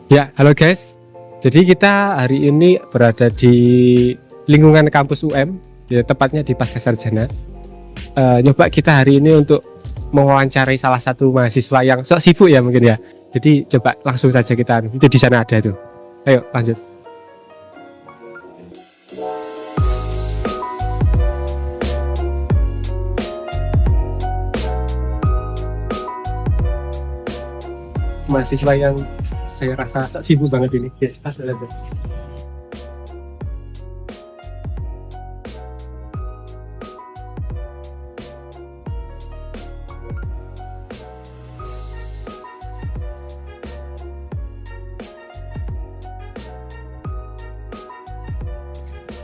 Ya, halo guys. Jadi kita hari ini berada di lingkungan kampus UM, ya, tepatnya di Pascasarjana. Nyoba kita hari ini untuk mewawancarai salah satu mahasiswa yang sok sibuk ya mungkin ya. Jadi coba langsung saja kita, itu di sana ada tuh. Ayo lanjut. Mahasiswa yang saya rasa sok sibuk banget ini. Ya, pas ada tuh.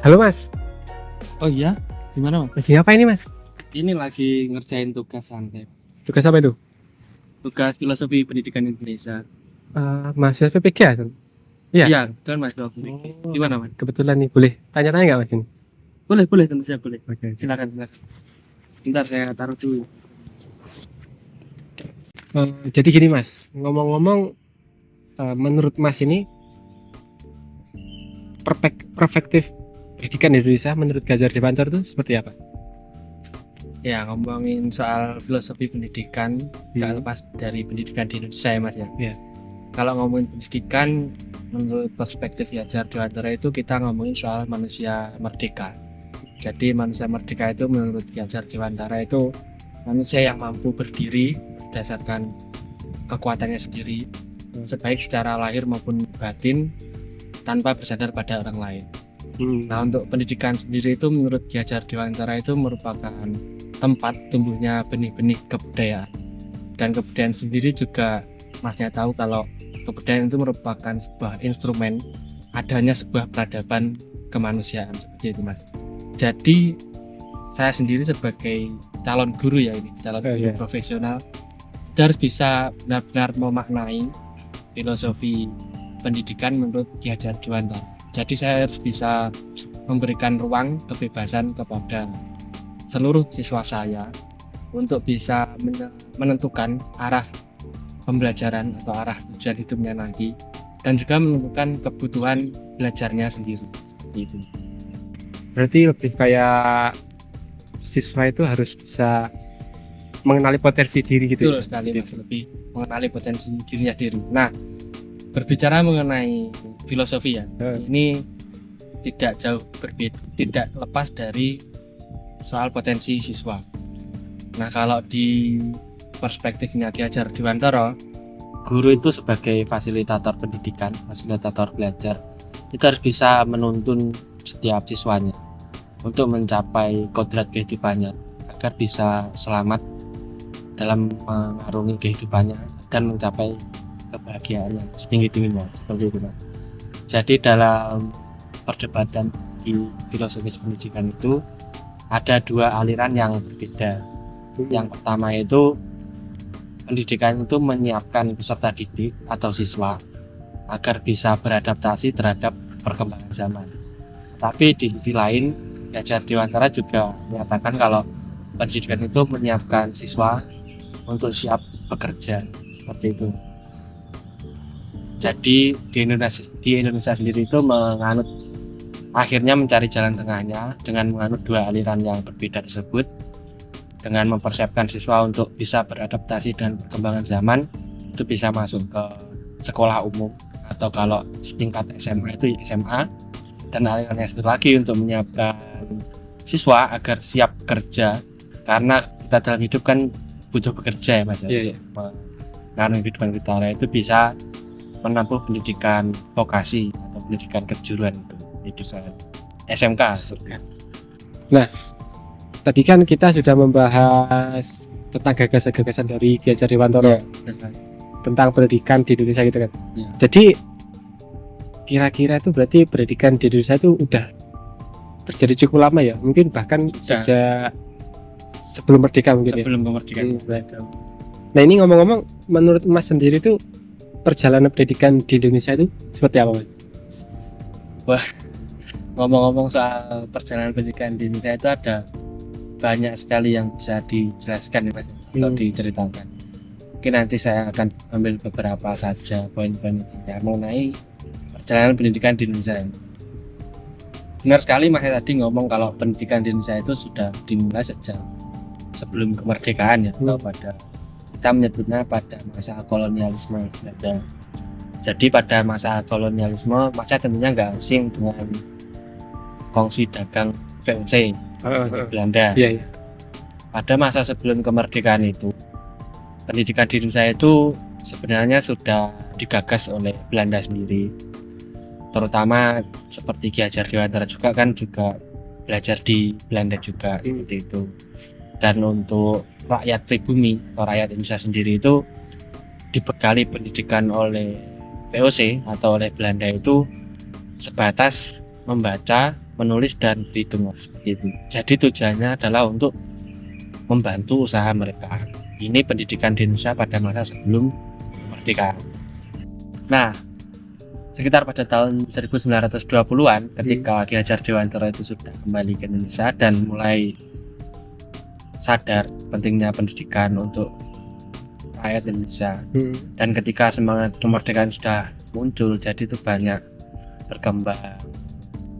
Halo Mas, Oh iya, gimana Mas? lagi apa ini Mas? Ini lagi ngerjain tugas santai. Tugas apa itu? Tugas filosofi pendidikan Indonesia. Mahasiswa PPG ya? Iya. Iya, betul Mas. Gimana Mas? Kebetulan nih, boleh tanya-tanya nggak Mas ini? Boleh tentu saja boleh. Oke. Silakan. Bentar saya taruh dulu. Jadi gini Mas, ngomong-ngomong, menurut Mas ini perspektif pendidikan Indonesia menurut Ganjar Dewantor itu seperti apa? Ya, ngomongin soal filosofi pendidikan, nggak lepas dari pendidikan di Indonesia ya Mas ya. Iya. Kalau ngomongin pendidikan, menurut perspektif Ganjar Dewantara itu kita ngomongin soal manusia merdeka. Jadi manusia merdeka itu menurut Ganjar Dewantara itu manusia yang mampu berdiri berdasarkan kekuatannya sendiri, baik secara lahir maupun batin, tanpa bersandar pada orang lain. Nah, untuk pendidikan sendiri itu menurut Ganjar Dewantara itu merupakan tempat tumbuhnya benih-benih kebudayaan. Dan kebudayaan sendiri juga Masnya tahu kalau kebudayaan itu merupakan sebuah instrumen adanya sebuah peradaban kemanusiaan seperti itu Mas. Jadi saya sendiri sebagai calon guru ya ini, calon guru profesional, kita harus bisa benar-benar memaknai filosofi pendidikan menurut Ganjar Dewantara. Jadi saya harus bisa memberikan ruang kebebasan kepada seluruh siswa saya untuk bisa menentukan arah pembelajaran atau arah tujuan hidupnya nanti, dan juga menentukan kebutuhan belajarnya sendiri seperti itu. Berarti lebih kayak siswa itu harus bisa mengenali potensi diri gitu. Betul sekali Mas, lebih mengenali potensi dirinya sendiri. Nah, berbicara mengenai filosofi ya, ini tidak jauh berbeda, tidak lepas dari soal potensi siswa. Nah, kalau di perspektifnya Ganjar Dewantara, guru itu sebagai fasilitator pendidikan, fasilitator belajar, itu harus bisa menuntun setiap siswanya untuk mencapai kodrat kehidupannya agar bisa selamat dalam mengarungi kehidupannya dan mencapai kebahagiaannya setinggi-tingginya seperti itu Mas. Jadi dalam perdebatan di filosofis pendidikan itu ada dua aliran yang berbeda. Yang pertama itu pendidikan itu menyiapkan peserta didik atau siswa agar bisa beradaptasi terhadap perkembangan zaman. Tapi di sisi lain, Ganjar Dewantara juga menyatakan kalau pendidikan itu menyiapkan siswa untuk siap bekerja seperti itu. Jadi di Indonesia sendiri itu akhirnya mencari jalan tengahnya dengan menganut dua aliran yang berbeda tersebut, dengan mempersiapkan siswa untuk bisa beradaptasi dengan perkembangan zaman, itu bisa masuk ke sekolah umum atau kalau setingkat SMA itu SMA, dan aliran yang satu lagi untuk menyiapkan siswa agar siap kerja, karena kita dalam hidup kan butuh bekerja ya Mas. Karena kehidupan kita itu bisa menempuh pendidikan vokasi atau pendidikan kejuruan itu, pendidikan SMK. Nah, tadi kan kita sudah membahas tentang gagasan-gagasan dari Ganjar Dewantara tentang pendidikan di Indonesia gitu kan. Jadi kira-kira itu berarti pendidikan di Indonesia itu udah terjadi cukup lama ya, mungkin bahkan sejak sebelum merdeka mungkin. Sebelum kemerdekaan. Nah, ini ngomong-ngomong, menurut Mas sendiri itu perjalanan pendidikan di Indonesia itu seperti apa Mas? Wah, ngomong-ngomong soal perjalanan pendidikan di Indonesia itu ada banyak sekali yang bisa dijelaskan ya Mas, atau diceritakan. Mungkin nanti saya akan ambil beberapa saja poin-poin intinya mengenai perjalanan pendidikan di Indonesia. Benar sekali Mas tadi ngomong kalau pendidikan di Indonesia itu sudah dimulai sejak sebelum kemerdekaan ya, atau pada kita menyebutnya pada masa kolonialisme Belanda. Jadi pada masa kolonialisme masa tentunya nggak asing dengan kongsi dagang VOC di Belanda. Iya, iya. Pada masa sebelum kemerdekaan itu, pendidikan di Indonesia itu sebenarnya sudah digagas oleh Belanda sendiri. Terutama seperti Ki Hajar Dewantara juga kan juga belajar di Belanda juga seperti itu. Dan untuk rakyat pribumi atau rakyat Indonesia sendiri itu dibekali pendidikan oleh VOC atau oleh Belanda itu sebatas membaca, menulis dan berhitung seperti itu. Jadi tujuannya adalah untuk membantu usaha mereka. Ini pendidikan di Indonesia pada masa sebelum kemerdekaan. Nah, sekitar pada tahun 1920-an ketika Ki Hajar Dewantara itu sudah kembali ke Indonesia dan mulai sadar pentingnya pendidikan untuk rakyat Indonesia. Dan ketika semangat kemerdekaan sudah muncul, jadi itu banyak berkembang,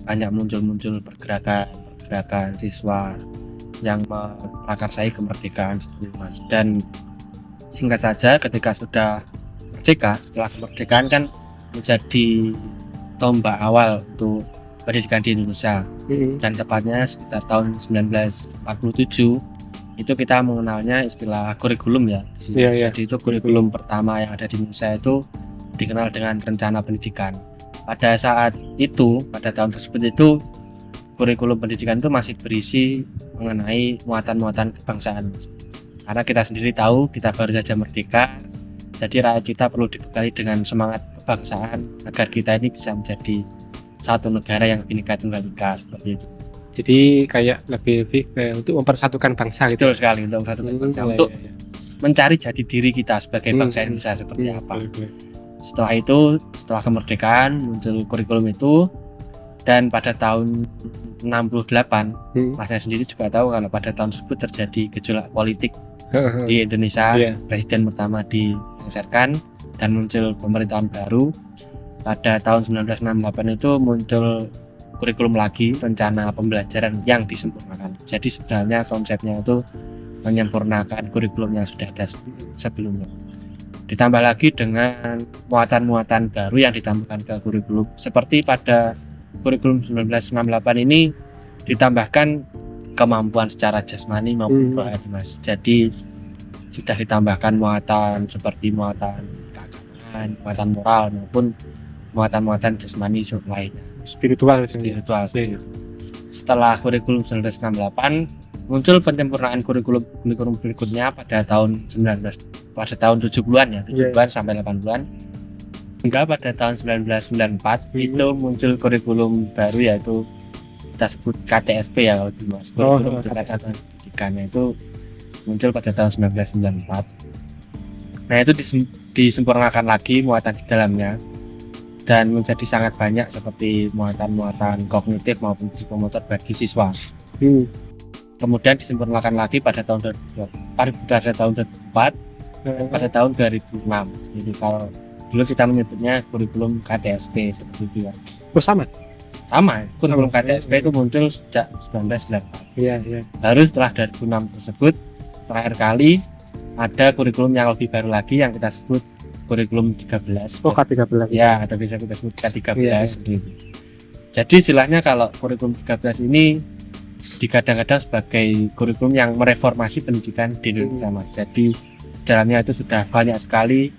banyak muncul pergerakan siswa yang memprakarsai kemerdekaan seperti itu, Mas. Dan singkat saja, ketika sudah merdeka, setelah kemerdekaan kan menjadi tombak awal untuk pendidikan di Indonesia. Dan tepatnya sekitar tahun 1947 itu kita mengenalnya istilah kurikulum ya. Jadi itu kurikulum pertama yang ada di Indonesia itu dikenal dengan rencana pendidikan. Pada saat itu, pada tahun tersebut itu kurikulum pendidikan itu masih berisi mengenai muatan-muatan kebangsaan. Karena kita sendiri tahu kita baru saja merdeka, jadi rakyat kita perlu dibekali dengan semangat kebangsaan agar kita ini bisa menjadi satu negara yang Bhinneka Tunggal Ika seperti itu. Jadi kayak lebih untuk mempersatukan bangsa gitu. Betul sekali, untuk mempersatukan bangsa, untuk mencari jati diri kita sebagai bangsa Indonesia seperti apa. Setelah itu, setelah kemerdekaan muncul kurikulum itu, dan pada tahun 68 Mas sendiri juga tahu kalau pada tahun tersebut terjadi gejolak politik di Indonesia. Presiden pertama dilengsarkan dan muncul pemerintahan baru. Pada tahun 1968 itu muncul kurikulum lagi, rencana pembelajaran yang disempurnakan. Jadi sebenarnya konsepnya itu menyempurnakan kurikulum yang sudah ada sebelumnya. Ditambah lagi dengan muatan-muatan baru yang ditambahkan ke kurikulum. Seperti pada kurikulum 1968 ini ditambahkan kemampuan secara jasmani maupun rohani, Mas. Jadi sudah ditambahkan muatan seperti muatan keagamaan, muatan moral maupun muatan-muatan jasmani lainnya. Spiritual. Setelah kurikulum 1968 muncul penyempurnaan kurikulum berikutnya pada tahun 70-an ya, 70-an sampai 80-an. Hingga pada tahun 1994 itu muncul kurikulum baru, yaitu kita sebut KTSP ya kalau di Mas. Kurikulum Dasar Pendidikan itu muncul pada tahun 1994. Nah, itu disempurnakan lagi muatan di dalamnya dan menjadi sangat banyak seperti muatan-muatan kognitif maupun psikomotor bagi siswa. Kemudian disempurnakan lagi pada tahun 2004 dan pada tahun 2006. Jadi kalau dulu kita menyebutnya kurikulum KTSP seperti itu ya. Oh, sama. Kurikulum KTSP itu muncul sejak 1994. Iya. Baru setelah 2006 tersebut terakhir kali ada kurikulum yang lebih baru lagi yang kita sebut kurikulum 13. Oh, K13. Ya, atau bisa kita sebut K13 seperti itu. Jadi istilahnya kalau kurikulum 13 ini digadang-gadang sebagai kurikulum yang mereformasi pendidikan di Indonesia, Mas. Jadi dalamnya itu sudah banyak sekali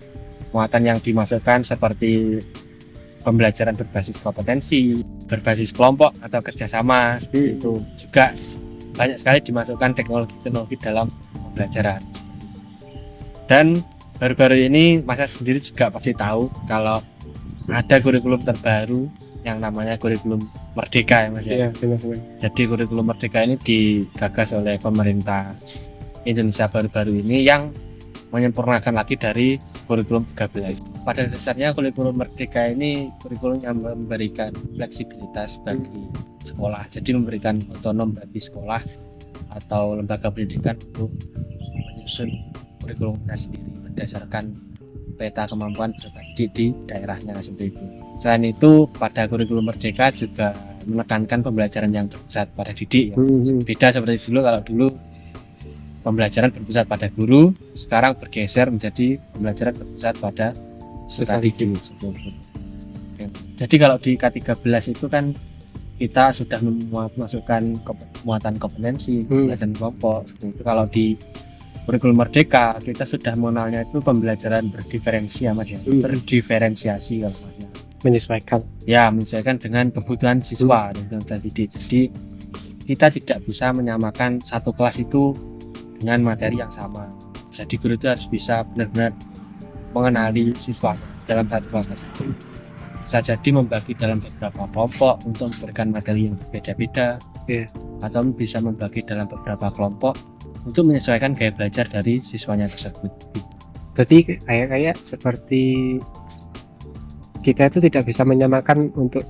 muatan yang dimasukkan seperti pembelajaran berbasis kompetensi, berbasis kelompok atau kerjasama seperti itu. Juga banyak sekali dimasukkan teknologi dalam pembelajaran. Dan baru-baru ini Mas sendiri juga pasti tahu kalau ada kurikulum terbaru yang namanya kurikulum Merdeka ya, Mas ya. Jadi kurikulum Merdeka ini digagas oleh pemerintah Indonesia baru-baru ini yang menyempurnakan lagi dari kurikulum 13. Pada dasarnya kurikulum Merdeka ini kurikulum yang memberikan fleksibilitas bagi sekolah. Jadi memberikan otonom bagi sekolah atau lembaga pendidikan untuk menyusun kurikulumnya sendiri. berdasarkan peta kemampuan peserta didik di daerahnya seperti itu. Selain itu pada kurikulum Merdeka juga menekankan pembelajaran yang berpusat pada didik ya. Beda seperti dulu, kalau dulu pembelajaran berpusat pada guru, sekarang bergeser menjadi pembelajaran berpusat pada peserta didik. Jadi kalau di K13 itu kan kita sudah memasukkan muatan kompetensi, pembelajaran kelompok seperti itu. Kalau di kurikulum Merdeka kita sudah mengenalnya itu pembelajaran berdiferensi ya Mas ya, berdiferensiasi kalau Mas ya. Menyesuaikan dengan kebutuhan siswa dan peserta didik. Jadi kita tidak bisa menyamakan satu kelas itu dengan materi yang sama. Jadi guru itu harus bisa benar-benar mengenali siswa dalam satu kelas tersebut. Bisa jadi membagi dalam beberapa kelompok untuk memberikan materi yang berbeda-beda, atau bisa membagi dalam beberapa kelompok untuk menyesuaikan gaya belajar dari siswanya tersebut. Berarti kayak seperti kita itu tidak bisa menyamakan untuk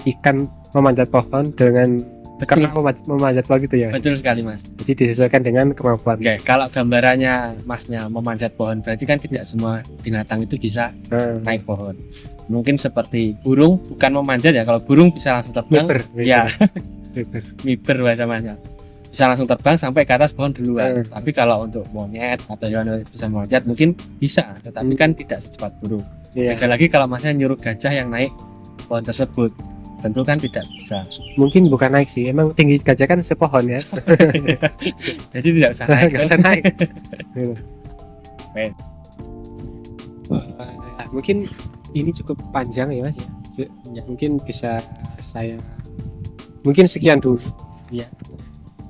ikan memanjat pohon dengan karena memanjat pohon gitu ya. Betul sekali Mas. Jadi disesuaikan dengan kemampuan. Oke, kalau gambarannya Masnya memanjat pohon, berarti kan tidak semua binatang itu bisa naik pohon. Mungkin seperti burung, bukan memanjat ya. Kalau burung bisa langsung terbang, miber bahasa Masnya. Bisa langsung terbang sampai ke atas pohon duluan. Tapi kalau untuk monyet atau hewan bisa memanjat mungkin bisa, tetapi kan tidak secepat burung. Beda lagi kalau Masnya nyuruh gajah yang naik pohon tersebut, tentu kan tidak bisa. Mungkin bukan naik sih, emang tinggi gajah kan sepohon ya. Jadi tidak usah naik. Mungkin ini cukup panjang ya Mas ya. Mungkin bisa saya sekian dulu ya.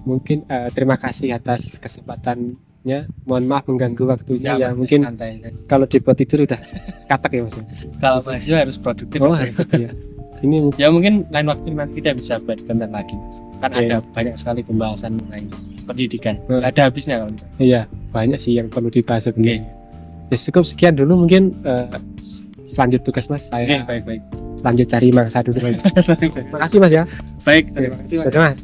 Mungkin terima kasih atas kesempatannya. Mohon maaf mengganggu waktunya ya. Mungkin santai. Kalau dibuat tidur udah katak ya Mas. Kalau mahasiswa harus produktif. Harus ya. Ini ya mungkin lain waktu nanti kita bisa buat konten lagi. Kan ada banyak sekali pembahasan mengenai pendidikan. Ada habisnya kalau. Iya, banyak sih yang perlu dibahas sebenarnya. Ya cukup sekian dulu, mungkin selanjut tugas Mas saya. Baik. Lanjut cari mangsa dulu. Terima kasih Mas ya. Baik, terima kasih Mas.